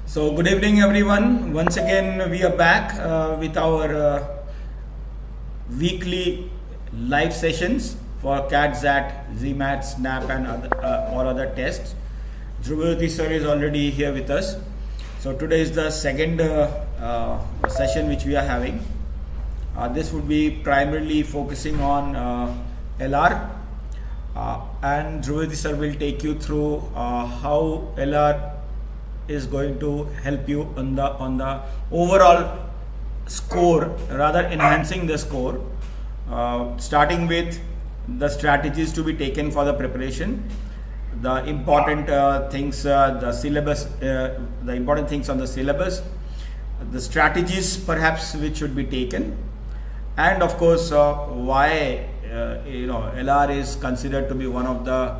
So, good evening, everyone. Once again, we are back with our weekly live sessions for CAT, ZAT, ZMAT, SNAP, and all other tests. Dhruvati sir is already here with us. So, today is the second session which we are having. This would be primarily focusing on LR, and Dhruvati sir will take you through how LR is going to help you on the overall score, rather enhancing the score, starting with the strategies to be taken for the preparation, the important things, the syllabus, the important things on the syllabus, the strategies perhaps which should be taken, and of course why LR is considered to be one of the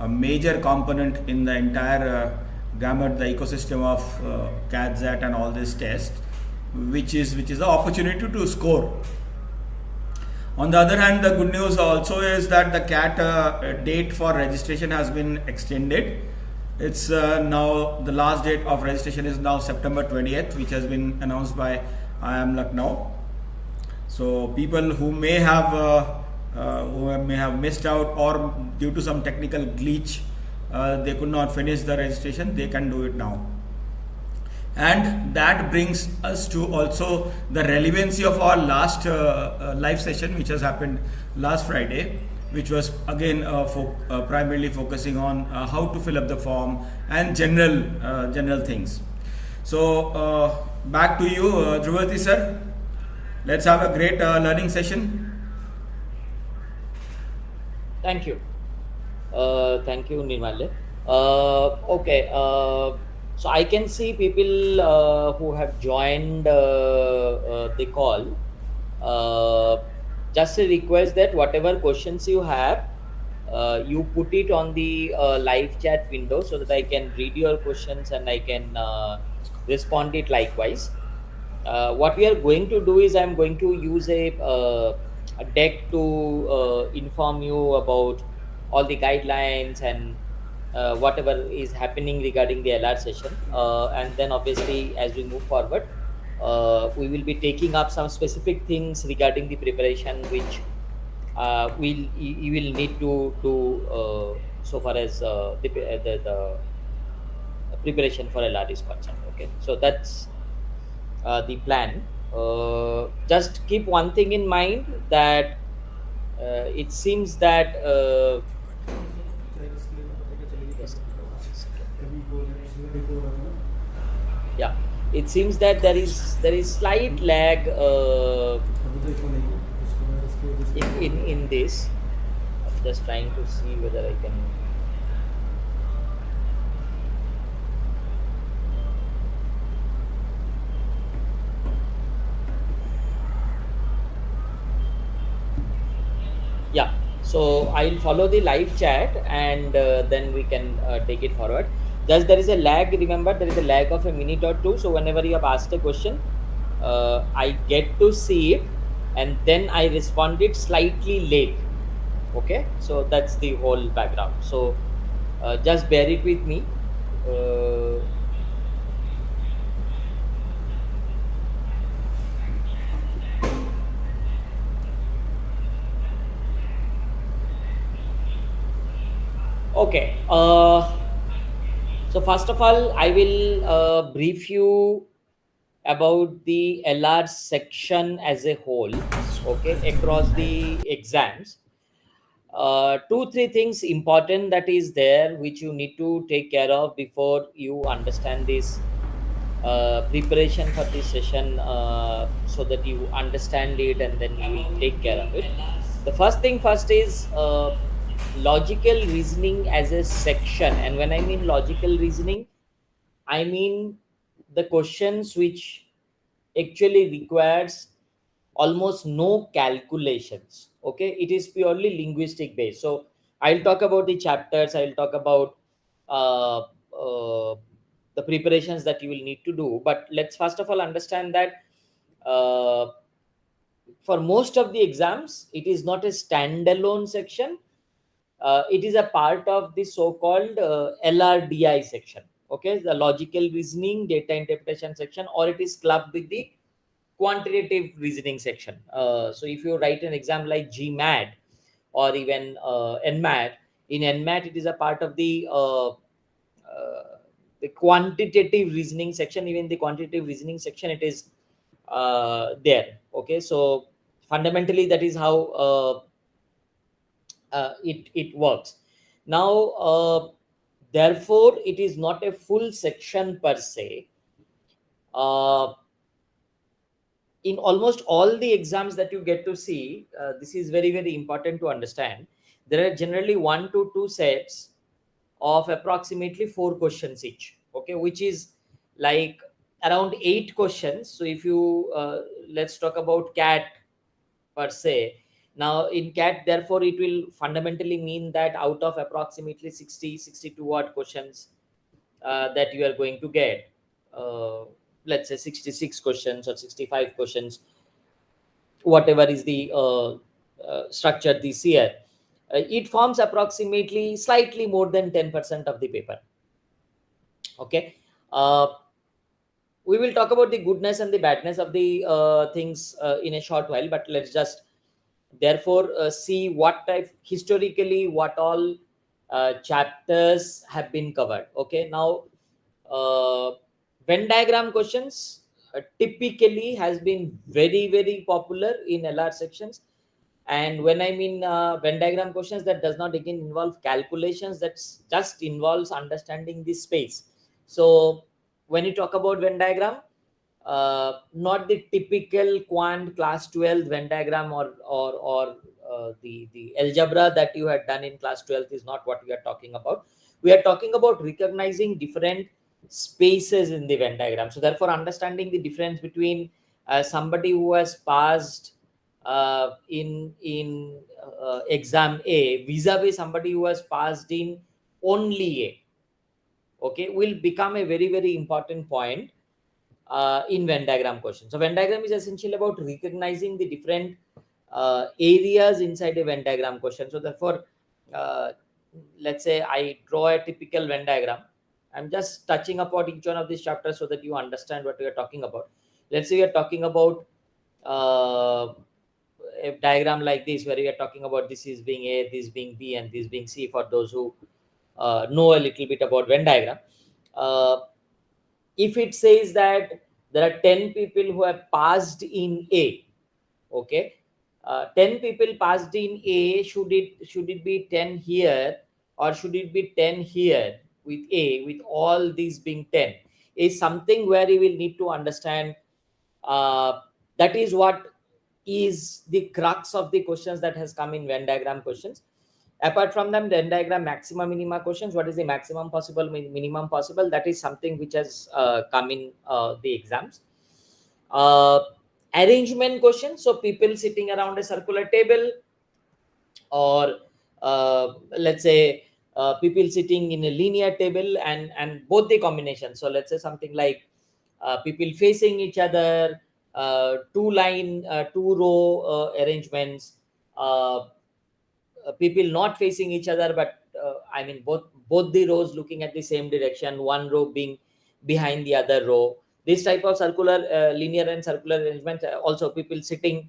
major component in the entire gamut, the ecosystem of CAT, ZAT, and all these tests, which is the opportunity to score. On the other hand, the good news also is that the CAT date for registration has been extended. It's now the last date of registration is now September 20th, which has been announced by IIM Lucknow. So people who may have missed out, or due to some technical glitch they could not finish the registration, they can do it now. And that brings us to also the relevancy of our last live session, which has happened last Friday, which was again primarily focusing on how to fill up the form and general things. So back to you, Dhruvati sir. Let's have a great learning session. Thank you. Thank you, Nirmale. Okay. So I can see people who have joined the call. Just a request that whatever questions you have, you put it on the live chat window so that I can read your questions and I can respond it likewise. What we are going to do is I'm going to use a deck to inform you about all the guidelines and whatever is happening regarding the LR session. And then obviously as we move forward, we will be taking up some specific things regarding the preparation which you will need to do so far as the preparation for LR is concerned. Okay, so that's the plan. Just keep one thing in mind that it seems that just give me 1 second. Yeah, it seems that there is slight lag in this. I'm just trying to see whether I can. Yeah, so I'll follow the live chat and then we can take it forward. Just there is a lag, remember there is a lag of a minute or two, so whenever you have asked a question, I get to see it and then I respond it slightly late. Okay, so that's the whole background. So just bear it with me. Okay, so first of all I will brief you about the LR section as a whole, okay, across the exams. Two, three things important that is there which you need to take care of before you understand this preparation for this session, so that you understand it and then you will take care of it. The first thing first is logical reasoning as a section. And when I mean logical reasoning, I mean the questions which actually requires almost no calculations. Okay, it is purely linguistic based. So I'll talk about the chapters, I'll talk about uh, uh, the preparations that you will need to do, but let's first of all understand that uh, for most of the exams it is not a standalone section. It is a part of the so-called LRDI section. okay, the logical reasoning, data interpretation section, or it is clubbed with the quantitative reasoning section. So if you write an exam like GMAT or even NMAT, in NMAT it is a part of the quantitative reasoning section. Even the quantitative reasoning section, it is there. Okay, so fundamentally that is how it works. Now, therefore, it is not a full section per se. In almost all the exams that you get to see, this is very, very important to understand. There are generally 1 to 2 sets of approximately 4 questions each, okay, which is like around 8 questions. So if you let's talk about cat per se. Now in cat, therefore, it will fundamentally mean that out of approximately 62 odd questions that you are going to get, uh, let's say 66 questions or 65 questions, whatever is the structure this year, it forms approximately slightly more than 10% of the paper. Okay. uh, we will talk about the goodness and the badness of the things in a short while, but let's just therefore see what type historically what all chapters have been covered. Okay, now uh, Venn diagram questions typically has been very, very popular in LR sections. And when I mean Venn diagram questions, that does not again involve calculations, that's just involves understanding the space. So when you talk about Venn diagram, not the typical quant class 12 Venn diagram, or the algebra that you had done in class 12th is not what we are talking about. We are talking about recognizing different spaces in the Venn diagram. So therefore, understanding the difference between somebody who has passed in exam A vis-a-vis somebody who has passed in only A, okay, will become a very, very important point in Venn diagram question. So Venn diagram is essentially about recognizing the different areas inside a Venn diagram question. So therefore, uh, let's say I draw a typical Venn diagram. I'm just touching upon each one of these chapters so that you understand what we are talking about. Let's say we are talking about uh, a diagram like this, where we are talking about this is being A, this being B, and this being C, for those who know a little bit about Venn diagram. Uh, if it says that there are 10 people who have passed in A, okay, 10 people passed in A, should it be 10 here, or should it be 10 here with A, with all these being 10, is something where you will need to understand. That is what is the crux of the questions that has come in Venn diagram questions. Apart from them, Venn diagram maximum minima questions, what is the maximum possible, minimum possible, that is something which has come in the exams. uh, Arrangement questions, so people sitting around a circular table, or let's say people sitting in a linear table, and both the combinations. So let's say something like people facing each other, two row arrangements, uh, people not facing each other, but I mean both the rows looking at the same direction, one row being behind the other row. This type of circular, linear and circular arrangement, also people sitting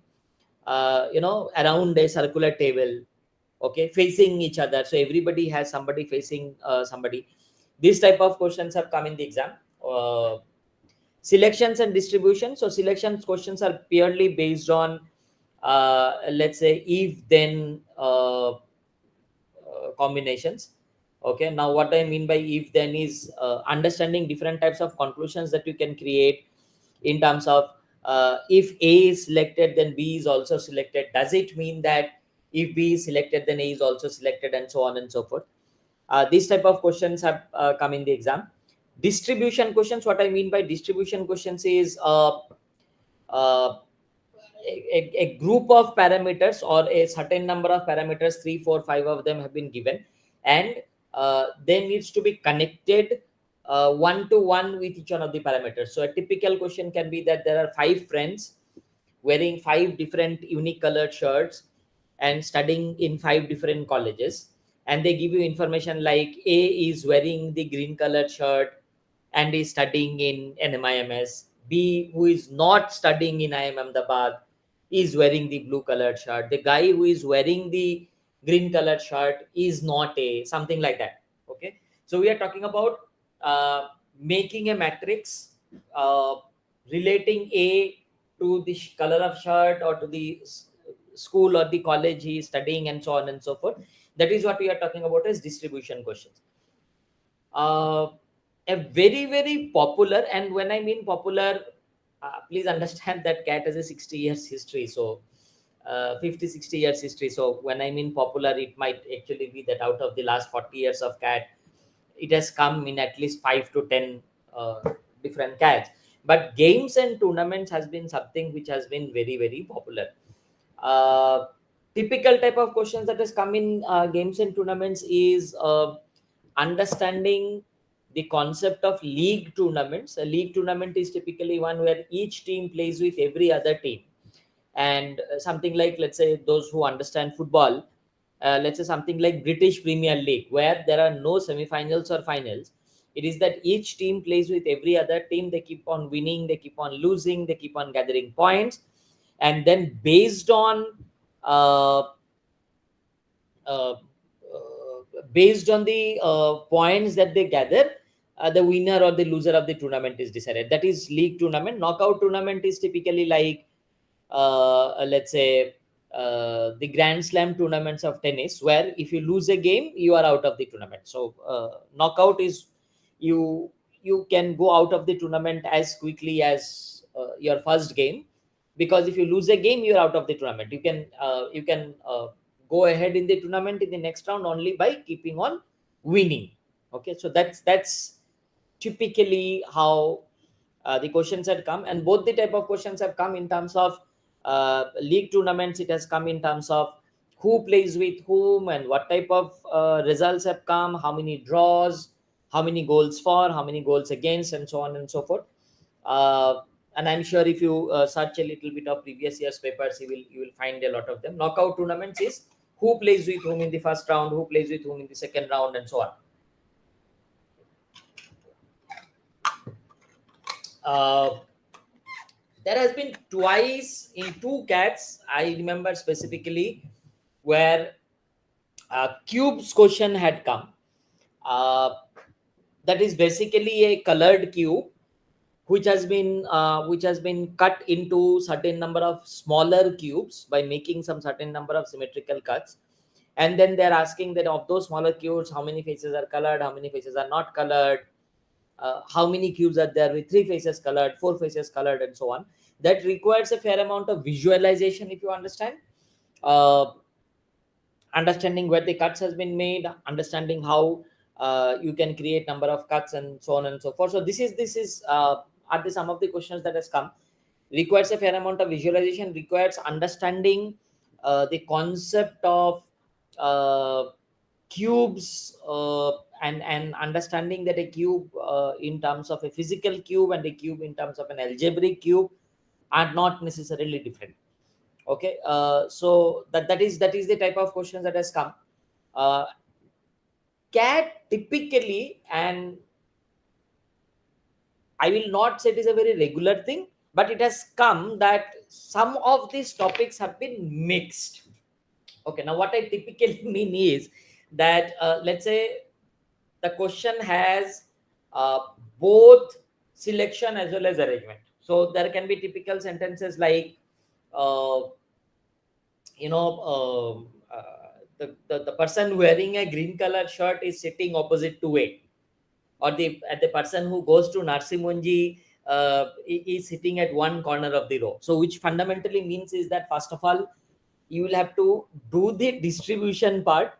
around a circular table, okay, facing each other, so everybody has somebody facing somebody. These type of questions have come in the exam. Selections and distribution, so selections questions are purely based on let's say if then combinations. Okay, now what I mean by if then is understanding different types of conclusions that you can create in terms of if A is selected, then B is also selected. Does it mean that if B is selected, then A is also selected, and so on and so forth? These type of questions have come in the exam. Distribution questions, what I mean by distribution questions is uh, a group of parameters, or a certain number of parameters, 3 4 5 of them have been given, and they needs to be connected one to one with each one of the parameters. So a typical question can be that there are 5 friends wearing 5 different unique colored shirts and studying in 5 different colleges, and they give you information like A is wearing the green colored shirt, and is studying in NMIMS. B, who is not studying in IIM Ahmedabad, is wearing the blue colored shirt. The guy who is wearing the green colored shirt is not a, something like that. Okay, so we are talking about making a matrix, uh, relating A to the color of shirt, or to the school or the college he is studying, and so on and so forth. That is what we are talking about as distribution questions. uh, a very very popular, and when I mean popular, please understand that cat has a 60 years history. So 50, 60 years history. So when I mean popular, it might actually be that out of the last 40 years of cat, it has come in at least 5 to 10 different cats. But games and tournaments has been something which has been very very popular. uh, Typical type of questions that has come in games and tournaments is understanding the concept of league tournaments. A league tournament is typically one where each team plays with every other team, and something like, let's say, those who understand football, let's say something like British Premier League, where there are no semi-finals or finals. It is that each team plays with every other team. They keep on winning, they keep on losing, they keep on gathering points, and then uh, uh, based on the points that they gather, the winner or the loser of the tournament is decided. That is league tournament. Knockout tournament is typically like, let's say, the Grand Slam tournaments of tennis, where if you lose a game, you are out of the tournament. So knockout is, you you can go out of the tournament as quickly as your first game, because if you lose a game, you're out of the tournament. You can go ahead in the tournament in the next round only by keeping on winning. Okay, so that's typically how the questions had come. And both the type of questions have come in terms of league tournaments. It has come in terms of who plays with whom, and what type of results have come, how many draws, how many goals for, how many goals against, and so on and so forth. uh, and I'm sure if you search a little bit of previous year's papers, you will find a lot of them. Knockout tournaments is who plays with whom in the first round, who plays with whom in the second round, and so on. uh, there has been twice in two cats I remember specifically, where cubes question had come. uh, that is basically a colored cube which has been cut into certain number of smaller cubes by making some certain number of symmetrical cuts. And then they're asking that of those smaller cubes, how many faces are colored, how many faces are not colored, how many cubes are there with three faces colored, four faces colored, and so on. That requires a fair amount of visualization, if you understand. uh, Understanding where the cuts has been made, understanding how you can create number of cuts, and so on and so forth. So this is are the some of the questions that has come. Requires a fair amount of visualization, requires understanding the concept of uh, cubes, and understanding that a cube in terms of a physical cube and a cube in terms of an algebraic cube are not necessarily different. Okay, so that is the type of questions that has come. uh, Cat typically, and I will not say it is a very regular thing, but it has come that some of these topics have been mixed. Okay, now what I typically mean is that, let's say, the question has uh, both selection as well as arrangement. So there can be typical sentences like, uh, you know the person wearing a green color shirt is sitting opposite to it, or the person who goes to Narsimunji is sitting at one corner of the row. So which fundamentally means is that, first of all, you will have to do the distribution part,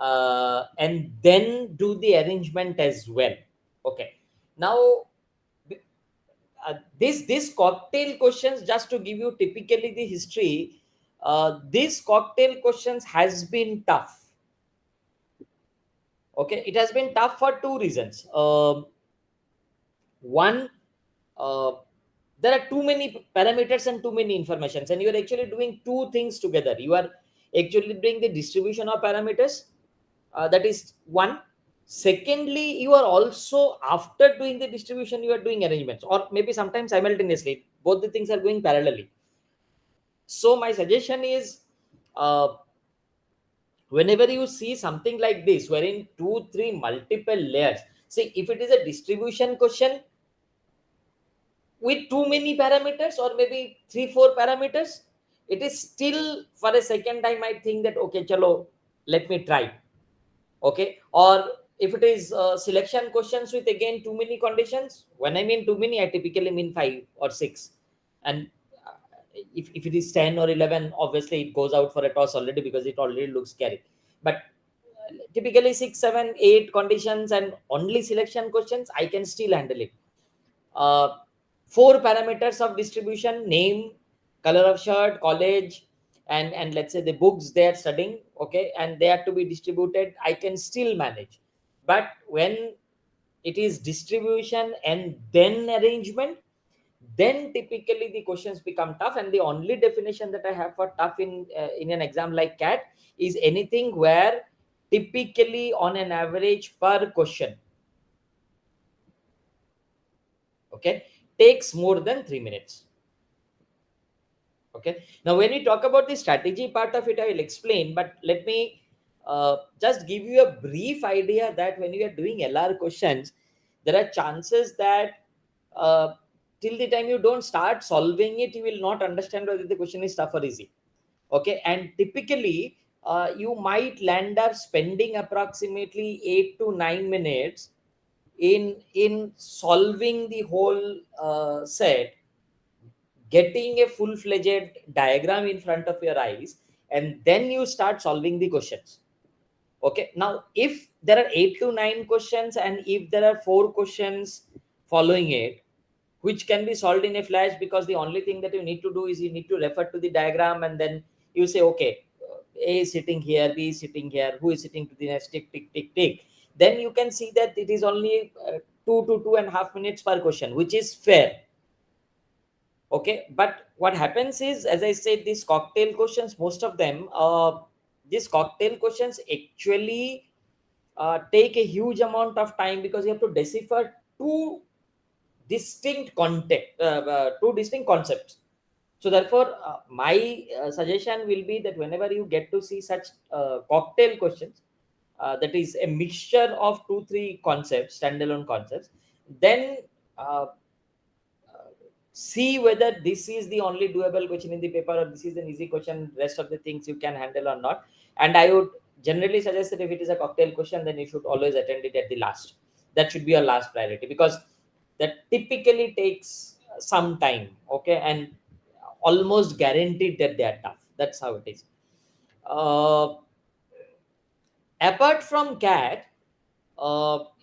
and then do the arrangement as well. Okay, now this cocktail questions, just to give you typically the history, this cocktail questions has been tough. Okay, it has been tough for two reasons. One, uh, there are too many parameters and too many informations, and you are actually doing two things together. You are actually doing the distribution of parameters, that is one. Secondly, you are also, after doing the distribution, you are doing arrangements, or maybe sometimes simultaneously, both the things are going parallelly. So my suggestion is, uh, whenever you see something like this wherein 2 3 multiple layers, see, if it is a distribution question with too many parameters, or maybe 3 4 parameters, it is still, for a second I might think that, okay, chalo, let me try. Okay, or if it is selection questions with again too many conditions, when I mean too many, I typically mean 5 or 6. And uh, if it is 10 or 11, obviously it goes out for a toss already, because it already looks scary. But typically 6 7 8 conditions and only selection questions, I can still handle it. uh, 4 parameters of distribution: name, color of shirt, college, and let's say the books they are studying. Okay, and they are to be distributed, I can still manage. But when it is distribution and then arrangement, then typically the questions become tough. And the only definition that I have for tough in an exam like cat is anything where typically on an average per question, okay, takes more than 3 minutes. Okay, now when we talk about the strategy part of it, I will explain, but let me just give you a brief idea that when you are doing LR questions, there are chances that uh, till the time you don't start solving it, you will not understand whether the question is tough or easy. Okay, and typically you might land up spending approximately 8 to 9 minutes in solving the whole set, getting a full-fledged diagram in front of your eyes, and then you start solving the questions. Okay, now if there are 8 to 9 questions, and if there are 4 questions following it, which can be solved in a flash, because the only thing that you need to do is you need to refer to the diagram, and then you say, okay, A is sitting here, B is sitting here, who is sitting to the next, tick tick tick tick. Then you can see that it is only 2 to 2.5 minutes per question, which is fair. Okay, but what happens is, as I said, these cocktail questions, most of them, these cocktail questions actually take a huge amount of time, because you have to decipher two distinct concepts. So therefore, my suggestion will be that whenever you get to see such cocktail questions, that is a mixture of 2 3 concepts, standalone concepts, then uh, see whether this is the only doable question in the paper, or this is an easy question, rest of the things you can handle or not. And I would generally suggest that if it is a cocktail question, then you should always attend it at the last. That should be your last priority, because that typically takes some time. Okay, and almost guaranteed that they are tough. That's how it is. Apart from cat,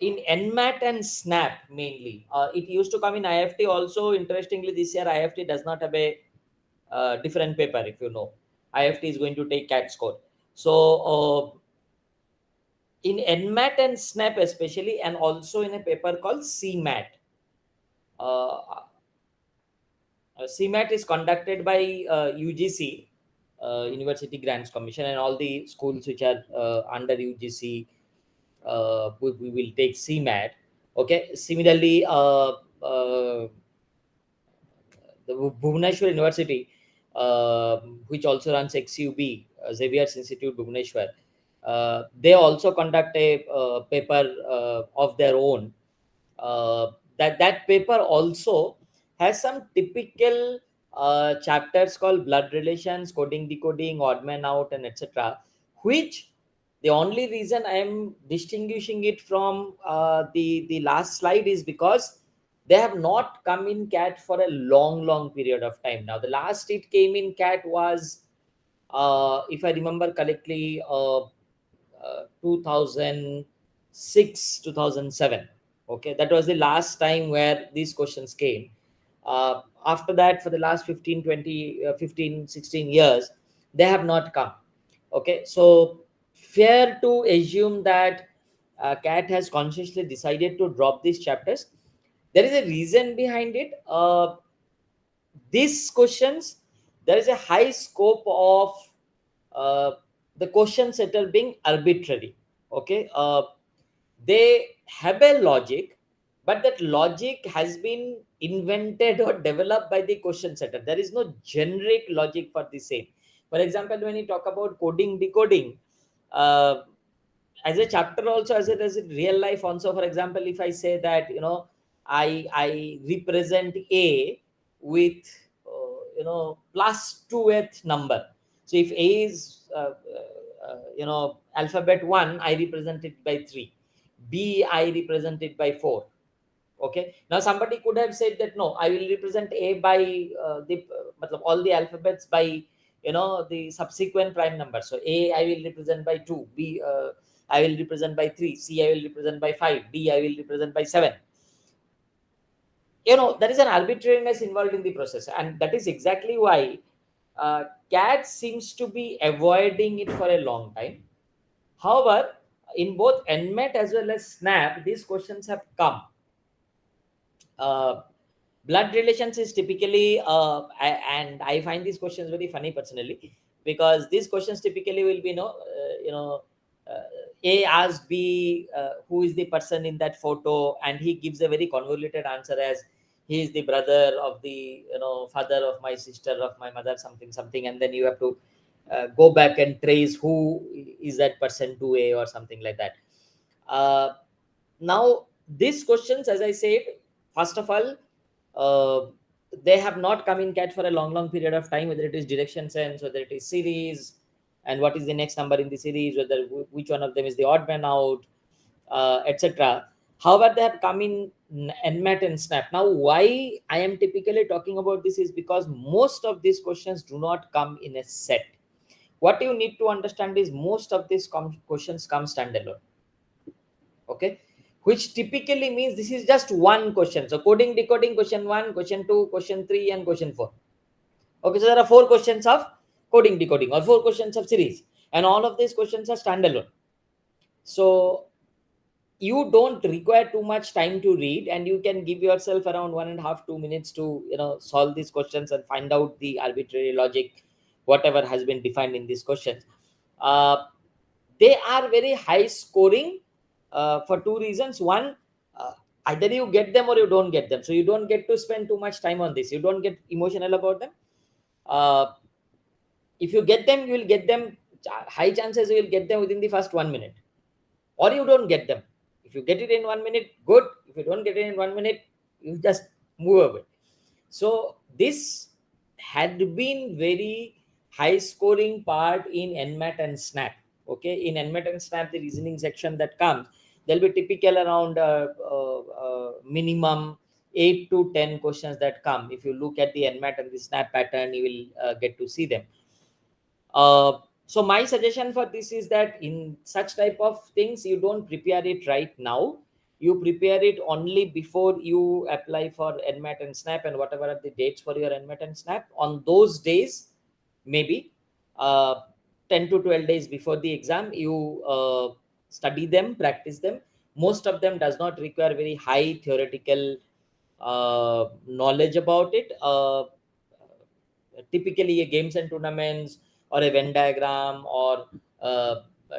in nmat and snap mainly, it used to come in IFT also. Interestingly, this year IFT does not have a different paper. If you know, IFT is going to take cat score. So in nmat and snap especially, and also in a paper called cmat. uh, CMAT is conducted by UGC, University Grants Commission, and all the schools which are under UGC, we will take CMAT. Okay. Similarly, the Bhubaneswar University, which also runs XUB, Xavier's Institute Bhubaneswar, they also conduct a paper of their own. That paper also has some typical chapters called blood relations, coding, decoding, odd man out, and etc. Which the only reason I am distinguishing it from the last slide is because they have not come in cat for a long period of time now. The last it came in cat was, if I remember correctly, 2006 2007. Okay, that was the last time where these questions came. After that, for the last 15 20 15 16 years, they have not come. Okay, so fair to assume that cat has consciously decided to drop these chapters. There is a reason behind it. These questions, there is a high scope of uh, the question setter being arbitrary. Okay, they have a logic, but that logic has been invented or developed by the question setter. There is no generic logic for the same. For example, when you talk about coding, decoding, uh, as a chapter also, as a real life also. For example, if I say that, I represent a with plus 2th number. So if a is alphabet 1, I represent it by 3. B, I represent it by 4. Okay, now somebody could have said that no, I will represent a by all the alphabets by the subsequent prime number. So a I will represent by 2, b I will represent by 3, c I will represent by 5, d I will represent by 7. There is an arbitrariness involved in the process, and that is exactly why cat seems to be avoiding it for a long time. However, in both nmet as well as snap, these questions have come. uh, Blood relations is typically and I find these questions very funny personally, because these questions typically will be uh, a asks b who is the person in that photo, and he gives a very convoluted answer as he is the brother of the father of my sister of my mother, something something, and then you have to go back and trace who is that person to a or something like that. uh, Now these questions, as I said, first of all, uh, they have not come in cat for a long period of time, whether it is direction sense, whether it is series, and what is the next number in the series, whether which one of them is the odd man out, etc. However, they have come in nmat and snap. Now why I am typically talking about this is because most of these questions do not come in a set. What you need to understand is most of these questions come standalone. Okay, which typically means this is just one question. So coding, decoding, question 1, question 2, question 3, and question 4. Okay, so there are 4 questions of coding, decoding, or 4 questions of series, and all of these questions are standalone. So you don't require too much time to read, and you can give yourself around 1.5 2 minutes to solve these questions and find out the arbitrary logic, whatever has been defined in these questions. uh, they are very high scoring for 2 reasons. One, uh, either you get them or you don't get them, so you don't get to spend too much time on this, you don't get emotional about them. uh, if you get them, you will get them, high chances you will get them within the first 1 minute, or you don't get them. If you get it in 1 minute, good. If you don't get it in 1 minute, you just move away. So this had been very high scoring part in nmat and snap. Okay, in nmat and snap, the reasoning section that comes, there'll be typical around minimum 8 to 10 questions that come. If you look at the nmat and the snap pattern, you will get to see them. So my suggestion for this is that in such type of things, you don't prepare it right now. You prepare it only before you apply for nmat and snap, and whatever are the dates for your nmat and snap. On those days, maybe uh, 10 to 12 days before the exam, you study them, practice them. Most of them does not require very high theoretical knowledge about it. Typically a games and tournaments, or a Venn diagram, or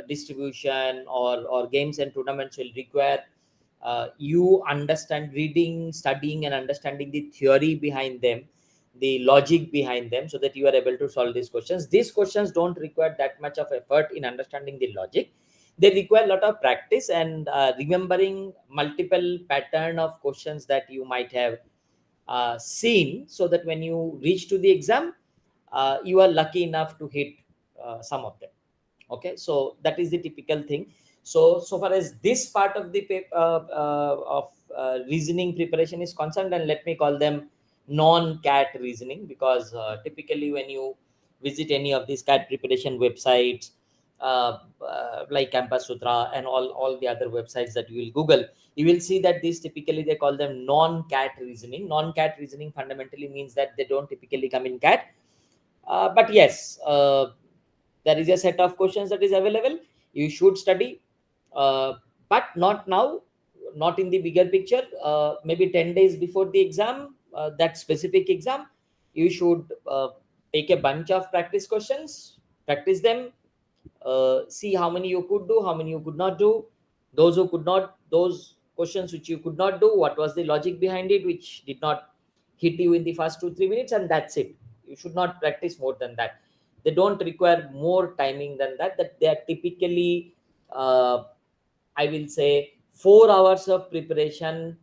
distribution, or games and tournaments will require you understand reading, studying, and understanding the theory behind them, the logic behind them, so that you are able to solve these questions. These questions don't require that much of effort in understanding the logic. They require a lot of practice and remembering multiple pattern of questions that you might have seen, so that when you reach to the exam, you are lucky enough to hit some of them. Okay, so that is the typical thing. So far as this part of the of reasoning preparation is concerned, and let me call them non-cat reasoning, because typically when you visit any of these cat preparation websites, like campus sutra and all the other websites that you will google, you will see that these typically they call them non-cat reasoning. Non-cat reasoning fundamentally means that they don't typically come in cat. But yes, there is a set of questions that is available. You should study, uh, but not now, not in the bigger picture. Maybe 10 days before the exam, that specific exam, you should take a bunch of practice questions, practice them, see how many you could do, how many you could not do. Those questions which you could not do, what was the logic behind it, which did not hit you in the first 2 3 minutes, and that's it. You should not practice more than that. They don't require more timing than that. That they are typically, I will say, 4 hours of preparation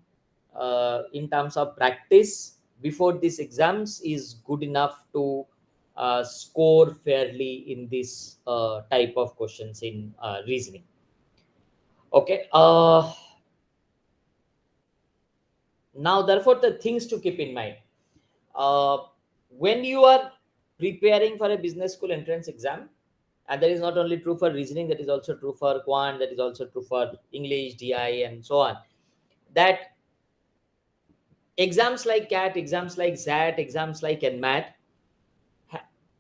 in terms of practice before these exams is good enough to score fairly in this type of questions in reasoning. Okay. Now, therefore, the things to keep in mind uh, when you are preparing for a business school entrance exam, and that is not only true for reasoning, that is also true for quant, that is also true for English, DI, and so on. That exams like CAT, exams like ZAT, exams like NMAT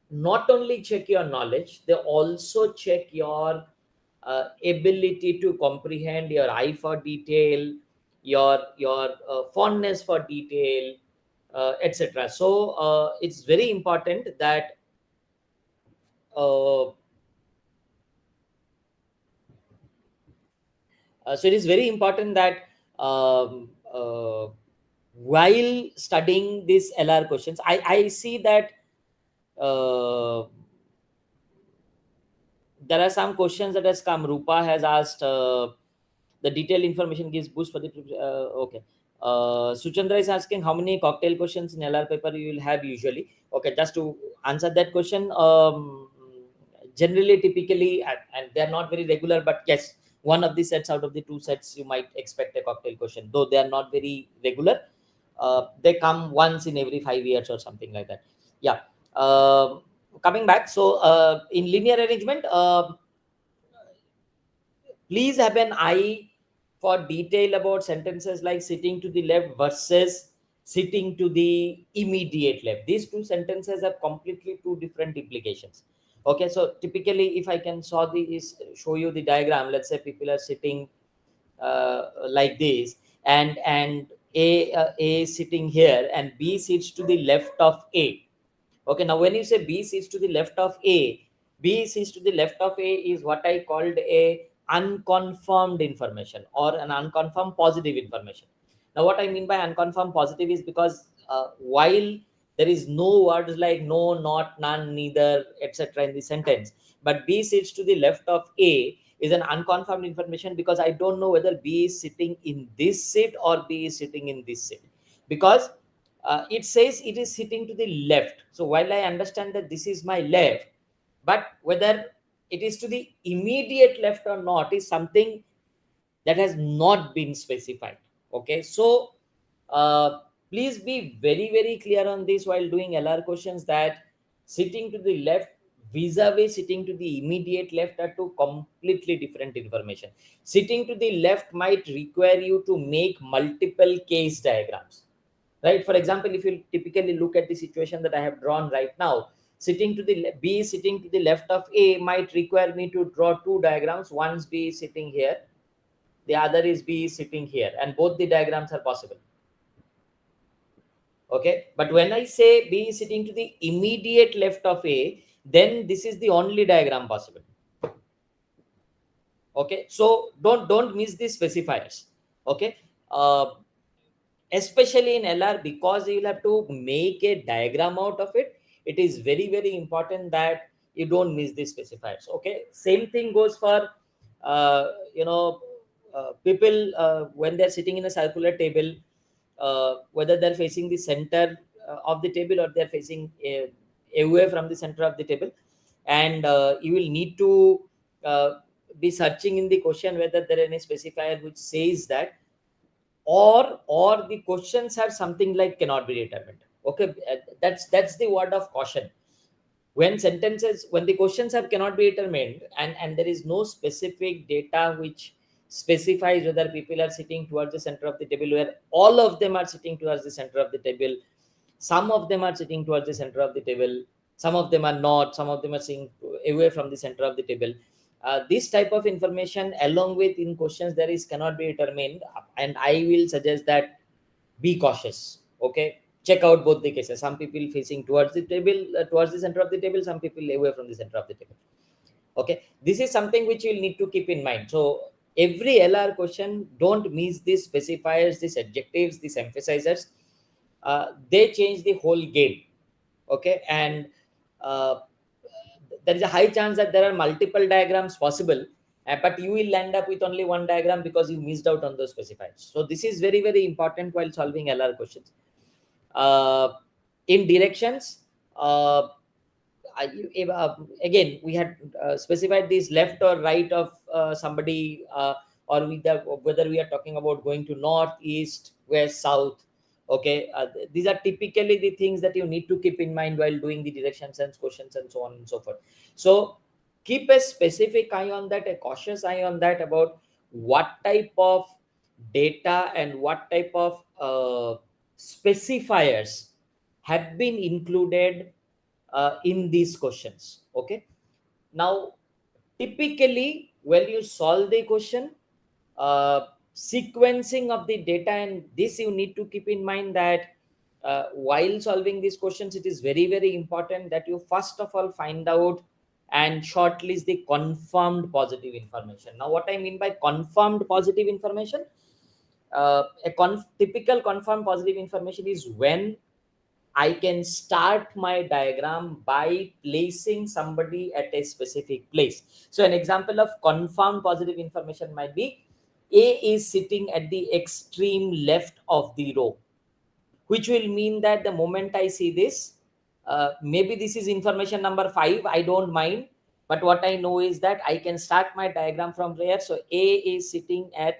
not only check your knowledge, they also check your ability to comprehend, your eye for detail, your fondness for detail, etc. So it's very important that uh, so it is very important that um, uh, while studying these LR questions, I see that uh, there are some questions that has come. Rupa has asked, the detailed information gives boost for the okay. Suchandra is asking how many cocktail questions in LR paper you will have usually. Okay, just to answer that question, generally, typically, and they are not very regular, but yes, one of the sets out of the two sets you might expect a cocktail question, though they are not very regular. They come once in every 5 years or something like that. Yeah. Coming back, so in linear arrangement, please have an eye for detail about sentences like sitting to the left versus sitting to the immediate left. These two sentences have completely two different implications. Okay, so typically, if I can show you the diagram, let's say people are sitting like this, and A sitting here, and B sits to the left of A. Okay, now when you say B sits to the left of A, B sits to the left of A is what I called a unconfirmed information or an unconfirmed positive information. Now, what I mean by unconfirmed positive is because while there is no words like no, not, none, neither, etc. in the sentence, but B sits to the left of A is an unconfirmed information because I don't know whether B is sitting in this seat or B is sitting in this seat, because it says it is sitting to the left. So while I understand that this is my left, but whether it is to the immediate left or not is something that has not been specified. Okay, so please be very very clear on this while doing LR questions, that sitting to the left vis-a-vis sitting to the immediate left are two completely different information. Sitting to the left might require you to make multiple case diagrams, right? For example, if you typically look at the situation that I have drawn right now, sitting to the B sitting to the left of A might require me to draw two diagrams. One's B is sitting here, the other is B is sitting here, and both the diagrams are possible. Okay, but when I say B is sitting to the immediate left of A, then this is the only diagram possible. Okay, so don't miss these specifiers. Okay, especially in LR, because you'll have to make a diagram out of it. It is very very important that you don't miss these specifiers. Okay, same thing goes for uh, you know people when they're sitting in a circular table, whether they're facing the center of the table or they're facing away from the center of the table, and you will need to be searching in the question whether there are any specifier which says that, or the questions have something like cannot be determined. Okay, that's the word of caution. When the questions have cannot be determined, and there is no specific data which specifies whether people are sitting towards the center of the table, where all of them are sitting towards the center of the table, some of them are sitting towards the center of the table, some of them are not, some of them are sitting away from the center of the table. This type of information along with in questions there is cannot be determined, and I will suggest that be cautious. Okay, check out both the cases. Some people facing towards the table, towards the center of the table, some people away from the center of the table. Okay, this is something which you'll need to keep in mind. So every LR question don't miss these specifiers, these adjectives, these emphasizers. They change the whole game. Okay, and uh, there is a high chance that there are multiple diagrams possible, but you will end up with only one diagram because you missed out on those specifiers. So this is very, very important while solving LR questions. uh, in directions, uh, again we had specified this left or right of somebody, or whether we are talking about going to north, east, west, south. Okay, these are typically the things that you need to keep in mind while doing the direction sense questions and so on and so forth. So keep a specific eye on that, a cautious eye on that, about what type of data and what type of specifiers have been included in these questions. Okay, now typically when you solve the question, sequencing of the data, and this you need to keep in mind that while solving these questions, it is very, very important that you first of all find out and shortlist the confirmed positive information. Now what I mean by confirmed positive information, typical confirmed positive information is when I can start my diagram by placing somebody at a specific place. So an example of confirmed positive information might be A is sitting at the extreme left of the row, which will mean that the moment I see this, maybe this is information number 5, I don't mind. But what I know is that I can start my diagram from there. So A is sitting at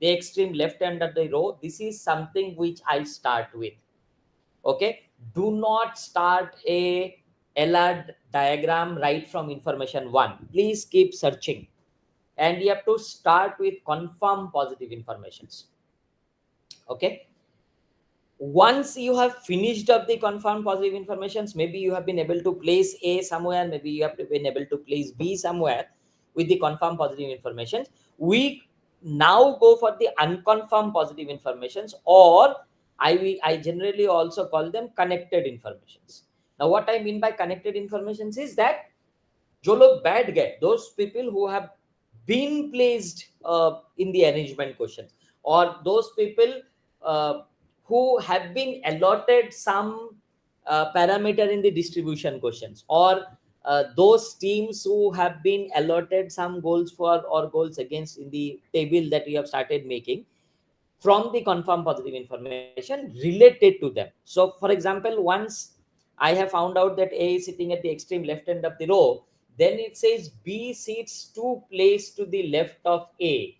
the extreme left end of the row. This is something which I start with. Okay, do not start a LR diagram right from information 1. Please keep searching, and you have to start with confirm positive informations. Okay, once you have finished up the confirmed positive informations, maybe you have been able to place A somewhere, maybe you have been able to place B somewhere with the confirmed positive information. We now go for the unconfirmed positive informations, or I generally also call them connected informations. Now what I mean by connected informations is that जो लोग बैठ गए, those people who have been placed in the arrangement questions, or those people uh, who have been allotted some parameter in the distribution questions, or those teams who have been allotted some goals for or goals against in the table that we have started making from the confirmed positive information related to them. So for example, once I have found out that A is sitting at the extreme left end of the row, then it says B sits two place to the left of A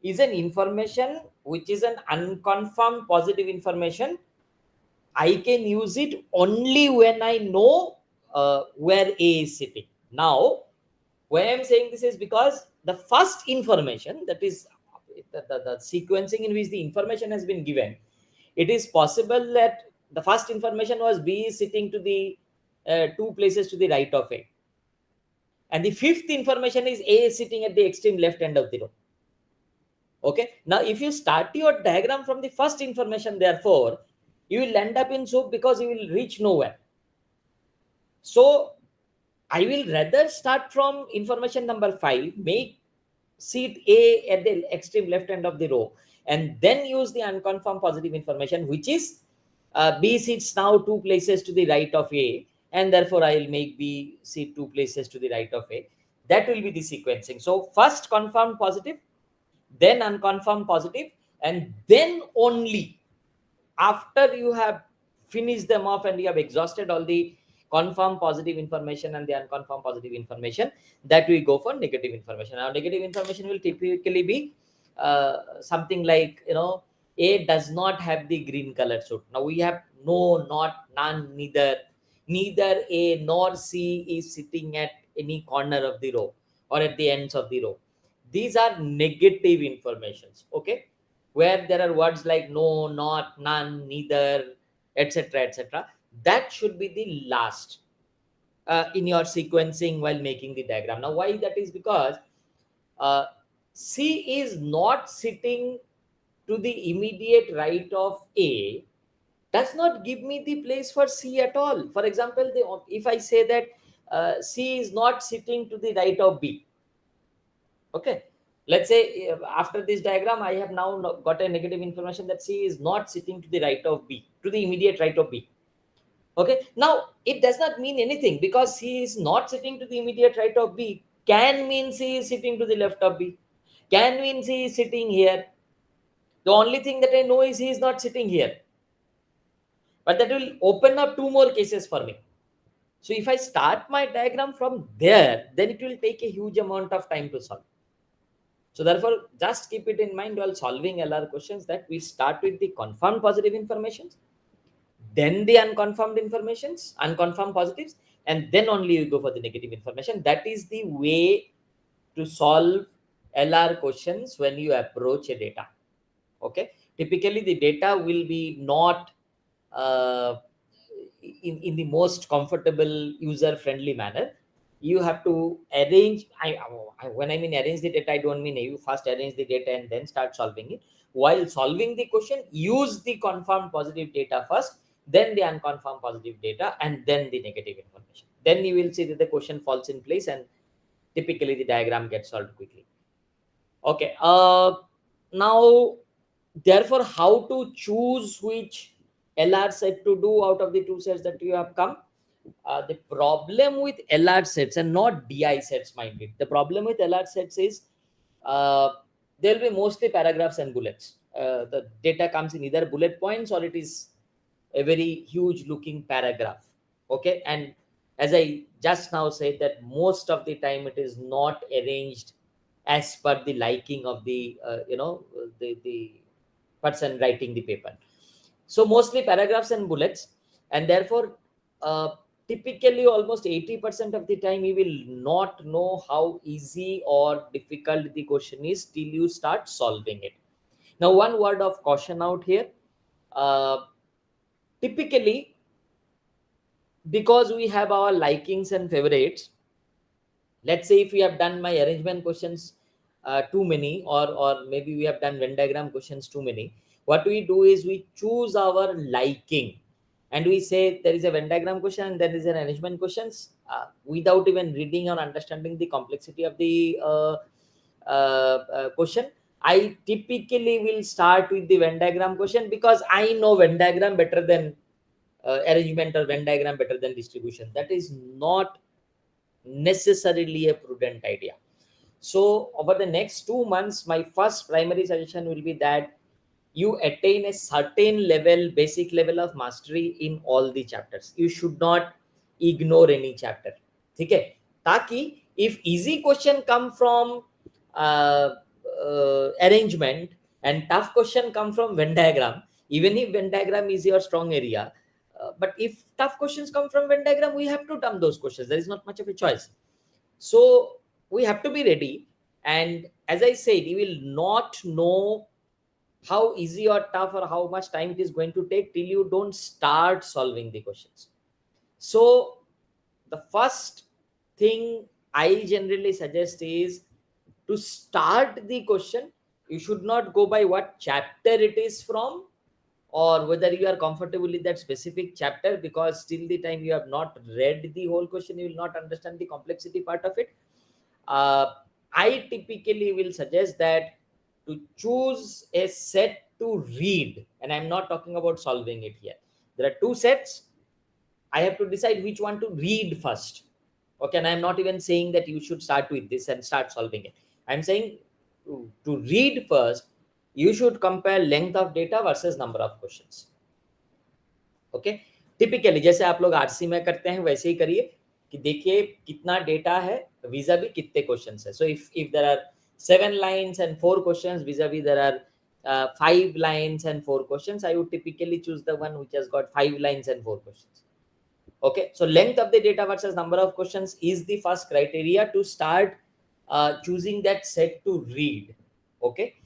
is an information which is an unconfirmed positive information. I can use it only when I know where A is sitting. Now, why I'm saying this is because the first information, that is the sequencing in which the information has been given, it is possible that the first information was B is sitting to the two places to the right of A, and the fifth information is A is sitting at the extreme left end of the row. Okay, now if you start your diagram from the first information, therefore you will end up in soup because you will reach nowhere. So I will rather start from information number 5, make seat A at the extreme left end of the row, and then use the unconfirmed positive information, which is B sits now two places to the right of A, and therefore I will make B sit two places to the right of A. That will be the sequencing. So first confirmed positive, then unconfirmed positive, and then only after you have finished them off and you have exhausted all the confirmed positive information and the unconfirmed positive information, that we go for negative information. Now negative information will typically be something like, A does not have the green color suit. Now we have no, not, none, neither A nor C is sitting at any corner of the row or at the ends of the row. These are negative informations. Okay, where there are words like no, not, none, neither, etc., etc., that should be the last in your sequencing while making the diagram. Now why that is? Because uh, C is not sitting to the immediate right of A does not give me the place for C at all. For example, if I say that C is not sitting to the right of B, okay, Let's say after this diagram, I have now got a negative information that C is not sitting to the right of B, to the immediate right of B. Okay, now it does not mean anything, because C is not sitting to the immediate right of B can mean C is sitting to the left of B, can mean C is sitting here. The only thing that I know is he is not sitting here. But that will open up two more cases for me. So if I start my diagram from there, then it will take a huge amount of time to solve. So therefore, just keep it in mind while solving LR questions that we start with the confirmed positive informations, then the unconfirmed informations, unconfirmed positives, and then only you go for the negative information. That is the way to solve LR questions when you approach a data. Okay, typically the data will be not uh, in the most comfortable user friendly manner. You have to arrange, when I mean arrange the data, I don't mean you first arrange the data and then start solving it. While solving the question, use the confirmed positive data first, then the unconfirmed positive data, and then the negative information. Then you will see that the question falls in place, and typically the diagram gets solved quickly. Okay, now therefore, how to choose which LR set to do out of the two sets that you have come? The problem with LR sets, and not DI sets, mind it, the problem with LR sets is uh, there will be mostly paragraphs and bullets. The data comes in either bullet points or it is a very huge looking paragraph. Okay, and as I just now said, that most of the time it is not arranged as per the liking of the the person writing the paper. So mostly paragraphs and bullets, and therefore uh, typically almost 80% of the time you will not know how easy or difficult the question is till you start solving it. Now, one word of caution out here. uh, Typically, because we have our likings and favorites, let's say if we have done my arrangement questions too many, or maybe we have done Venn diagram questions too many, what we do is we choose our liking, and we say there is a Venn diagram question and there is an arrangement questions, without even reading or understanding the complexity of the question. I typically will start with the Venn diagram question, because I know Venn diagram better than arrangement, or Venn diagram better than distribution. That is not necessarily a prudent idea. So over the next 2 months, my first primary suggestion will be that you attain a certain level, basic level of mastery in all the chapters. You should not ignore any chapter. Okay, ताकि if easy question come from arrangement and tough question come from Venn diagram, even if Venn diagram is your strong area, but if tough questions come from Venn diagram, we have to dump those questions. There is not much of a choice. So we have to be ready. And as I said, you will not know how easy or tough or how much time it is going to take till you don't start solving the questions. So the first thing I generally suggest is to start the question. You should not go by what chapter it is from, or whether you are comfortable with that specific chapter, because till the time you have not read the whole question, you will not understand the complexity part of it. uh, I typically will suggest that to choose a set to read, and I'm not talking about solving it here. There are two sets. I have to decide which one to read first. Okay, and I'm not even saying that you should start with this and start solving it. I'm saying to read first, you should compare length of data versus number of questions. Okay, typically जैसे आप लोग RC में करते हैं वैसे ही करिए, कि देखिए कितना डेटा है vis a vis कितने क्वेश्चंस है. So if there are 7 lines and 4 questions vis a vis there are 5 lines and 4 questions, I would typically choose the one which has got 5 lines and 4 questions. Okay, so length of the data versus number of questions is the first criteria to start choosing that set to read. Okay,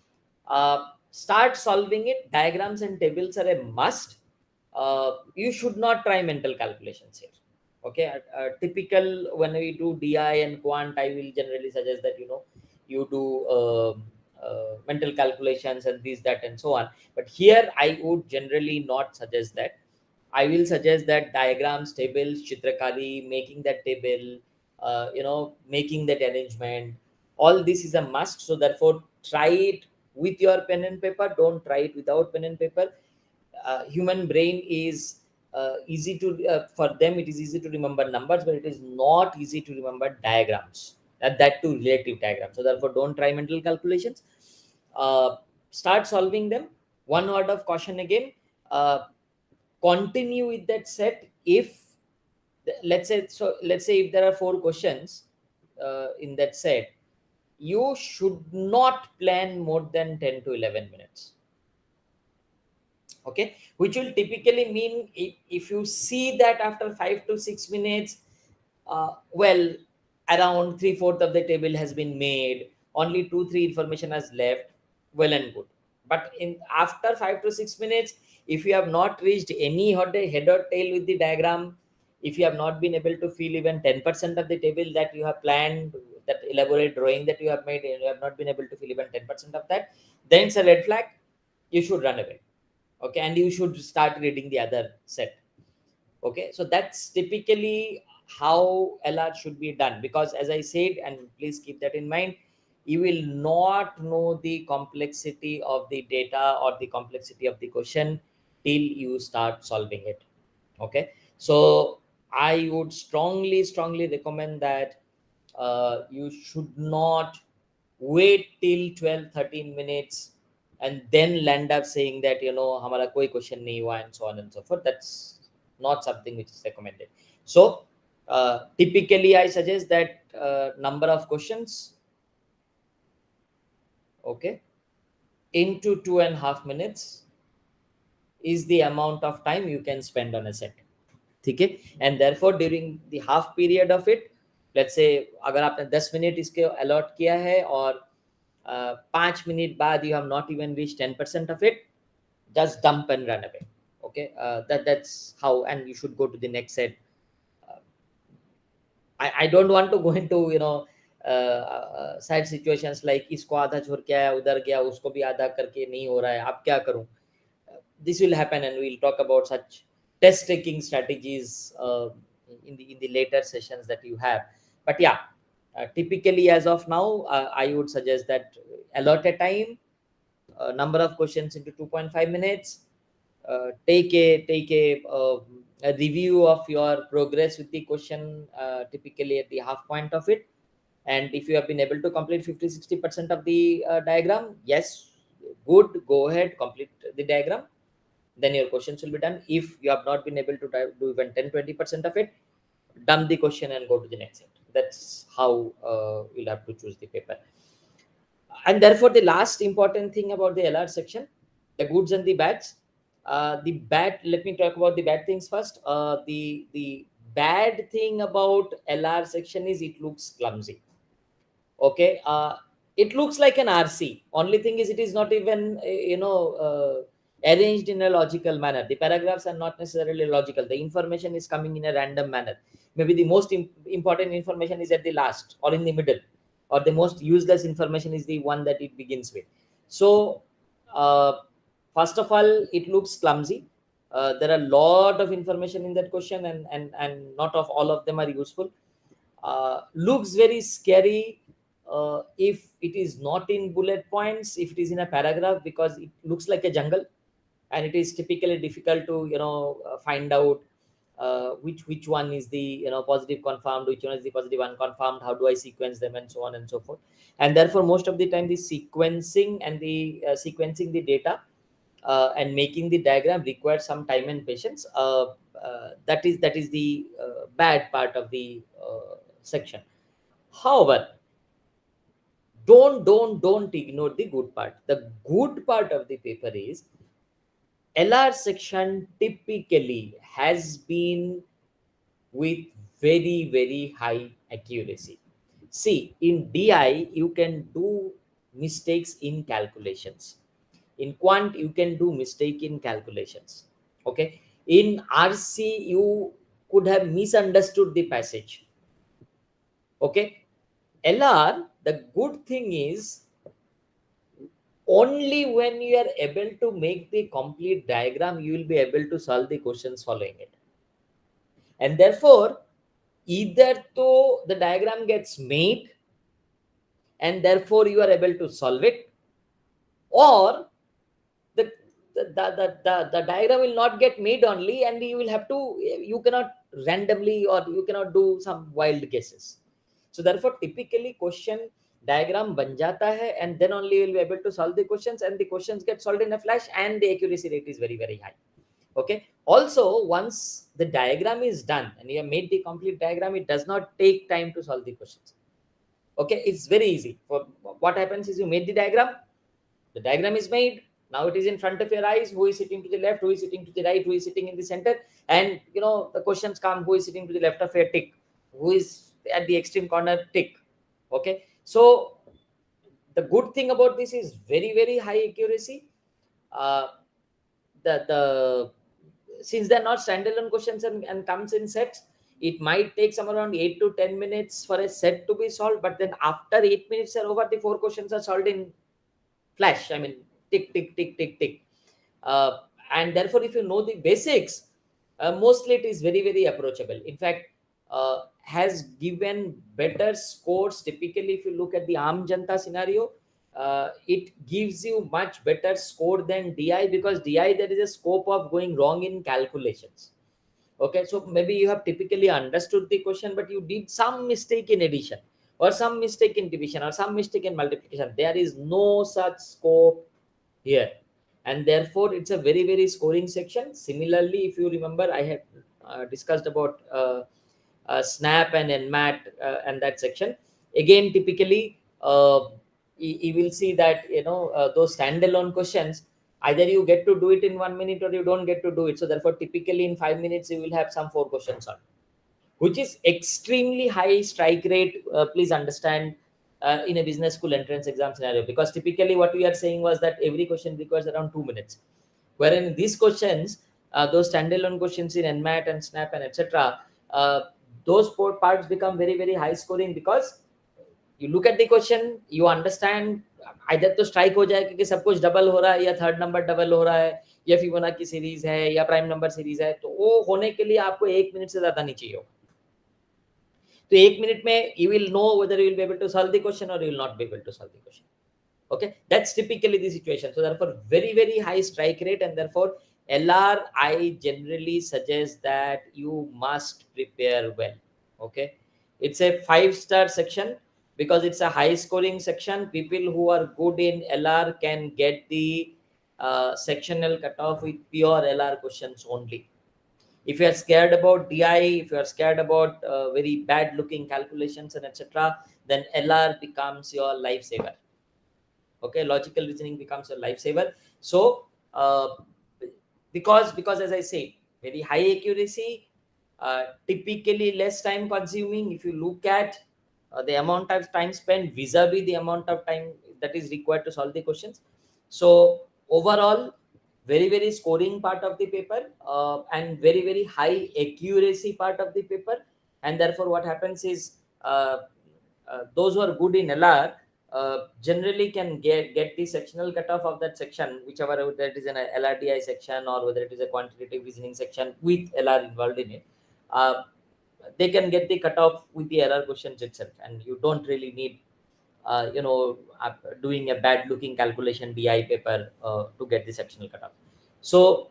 start solving it. Diagrams and tables are a must. You should not try mental calculations here. Okay, typical when we do DI and quant, I will generally suggest that you do mental calculations and this, that, and so on. But here I would generally not suggest that. I will suggest that diagrams, tables, chitrakari, making that table, making that arrangement, All this is a must. So therefore, try it with your pen and paper. Don't try it without pen and paper. Human brain is easy to for them it is easy to remember numbers, but it is not easy to remember diagrams, that too relative diagrams. So therefore, don't try mental calculations. uh, Start solving them. One word of caution again, uh, continue with that set. If let's say if there are 4 questions in that set, you should not plan more than 10 to 11 minutes. Okay, which will typically mean, if you see that after 5 to 6 minutes, well, around three-fourth of the table has been made, only 2 3 information has left, well and good. But in after 5 to 6 minutes, if you have not reached any head or tail with the diagram, if you have not been able to fill even 10% of the table that you have planned, that elaborate drawing that you have made, and you have not been able to fill even 10% of that, then it's a red flag. You should run away. Okay, and you should start reading the other set. Okay, so that's typically how LR should be done, because as I said, and please keep that in mind, you will not know the complexity of the data or the complexity of the question till you start solving it. Okay, so I would strongly recommend that you should not wait till 12 13 minutes and then land up saying that hamara koi question nahi hua, and so on and so forth. That's not something which is recommended. So typically I suggest that number of questions, okay, into 2.5 minutes is the amount of time you can spend on a set. ठीक है, and therefore during the half period of it, let's say अगर आपने 10 minute इसके allot किया है और 5 minute बाद you have not even reached 10% of it, just dump and run away. Okay, that's how, and you should go to the next set. I don't want to go into side situations like इसको आधा छोड़ के आया, उधर गया, उसको भी आधा करके नहीं हो रहा है, अब क्या करूं. This will happen, and we'll talk about such test taking strategies in the later sessions that you have. But yeah, typically as of now, I would suggest that allot a time, number of questions into 2.5 minutes. Take a review of your progress with the question, typically at the half point of it. And if you have been able to complete 50 60% of the diagram, yes, good, go ahead, complete the diagram, then your questions will be done. If you have not been able to do even 10 20% of it, dump the question and go to the next set. That's how you'll have to choose the paper. And therefore, the last important thing about the LR section, the goods and the bads. The bad, let me talk about the bad things first. The bad thing about LR section is it looks clumsy. Okay, it looks like an RC. Only thing is, it is not even arranged in a logical manner. The paragraphs are not necessarily logical. The information is coming in a random manner. Maybe the most important information is at the last or in the middle, or the most useless information is the one that it begins with. So uh, first of all, it looks clumsy. There are a lot of information in that question, and not of all of them are useful. Looks very scary if it is not in bullet points, if it is in a paragraph, because it looks like a jungle, and it is typically difficult to find out which one is the positive confirmed, which one is the positive unconfirmed, how do I sequence them, and so on and so forth. And therefore, most of the time, the sequencing and the sequencing the data and making the diagram requires some time and patience. That is the bad part of the section. However, don't ignore the good part. The good part of the paper is LR section typically has been with very high accuracy. See, in DI you can do mistakes in calculations. In quant you can do mistake in calculations. Okay, in RC you could have misunderstood the passage. Okay, LR, the good thing is, only when you are able to make the complete diagram, you will be able to solve the questions following it. And therefore, either though the diagram gets made and therefore you are able to solve it, or the the diagram will not get made only, and you will have to, you cannot randomly, or you cannot do some wild guesses. So therefore typically question diagram ban jata hai, and then only you will be able to solve the questions, and the questions get solved in a flash, and the accuracy rate is very very high. Okay, also once the diagram is done and you have made the complete diagram, it does not take time to solve the questions. Okay, it's very easy. For what happens is, you made the diagram, the diagram is made, now it is in front of your eyes, who is sitting to the left, who is sitting to the right, who is sitting in the center, and the questions come, who is sitting to the left of a tick, who is at the extreme corner, tick. Okay, so the good thing about this is very very high accuracy. uh, the Since they're not standalone questions, and comes in sets, it might take some around 8 to 10 minutes for a set to be solved, but then after 8 minutes are over, the 4 questions are solved in flash. I mean, tick tick tick tick tick. And therefore if you know the basics, mostly it is very very approachable. In fact, has given better scores. Typically if you look at the Aam Janta scenario, it gives you much better score than DI, because DI there is a scope of going wrong in calculations. Okay, so maybe you have typically understood the question, but you did some mistake in addition, or some mistake in division, or some mistake in multiplication. There is no such scope here, and therefore it's a very very scoring section. Similarly, if you remember, I had discussed about snap and nmat, and that section. Again, typically you will see that those standalone questions, either you get to do it in 1 minute, or you don't get to do it. So therefore typically in 5 minutes you will have some 4 questions on, which is extremely high strike rate. Please understand, in a business school entrance exam scenario, because typically what we are saying was that every question requires around 2 minutes, wherein in these questions, those standalone questions in nmat and snap and etc., those four parts become very very high scoring, because you look at the question, you understand, either तो strike हो जाए क्योंकि सब कुछ double हो रहा है, या थर्ड नंबर डबल हो रहा है, या फिबोनाची सीरीज है, या प्राइम नंबर सीरीज है, तो वो होने के लिए आपको 1 मिनट से ज्यादा नहीं चाहिए होगा. तो 1 मिनट में you will know whether you will be able to solve the question, or you will not be able to solve the question. Okay, that's typically the situation. So therefore very very high strike rate, and therefore LR, I generally suggest that you must prepare well. Okay, it's a 5-star section, because it's a high scoring section. People who are good in LR can get the sectional cutoff with pure LR questions only. If you are scared about DI, if you are scared about very bad looking calculations and etc., then LR becomes your lifesaver. Okay, logical reasoning becomes your lifesaver. So because as I say, very high accuracy, typically less time consuming. If you look at the amount of time spent vis-a-vis the amount of time that is required to solve the questions, so overall very very scoring part of the paper, and very very high accuracy part of the paper. And therefore what happens is, those who are good in LR generally can get the sectional cutoff of that section, whichever whether it is an LRDI section, or whether it is a quantitative reasoning section with LR involved in it. They can get the cutoff with the LR questions itself, and you don't really need doing a bad looking calculation DI paper to get the sectional cutoff. So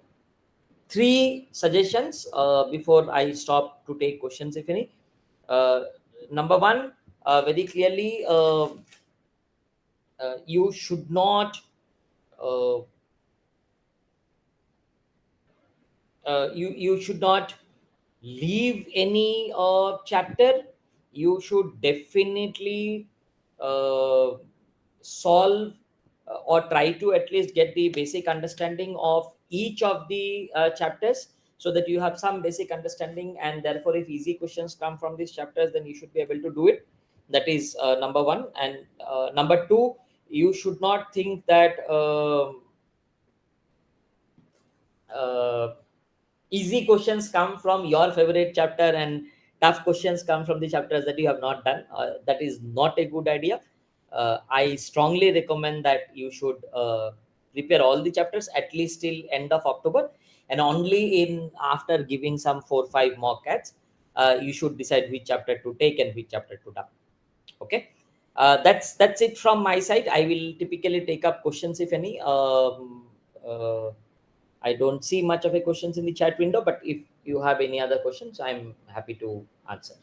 3 suggestions before I stop to take questions, if any. Number 1, very clearly, you should not uh, you should not leave any chapter. You should definitely uh, solve, or try to at least get the basic understanding of each of the chapters, so that you have some basic understanding, and therefore if easy questions come from these chapters, then you should be able to do it. That is number 1. And number 2, you should not think that uh, easy questions come from your favorite chapter, and tough questions come from the chapters that you have not done. That is not a good idea. I strongly recommend that you should prepare all the chapters at least till end of October, and only in after giving some 4 5 mock cats, you should decide which chapter to take and which chapter to dump. Okay. That's it from my side. I will typically take up questions if any. I don't see much of a questions in the chat window, but if you have any other questions, I'm happy to answer.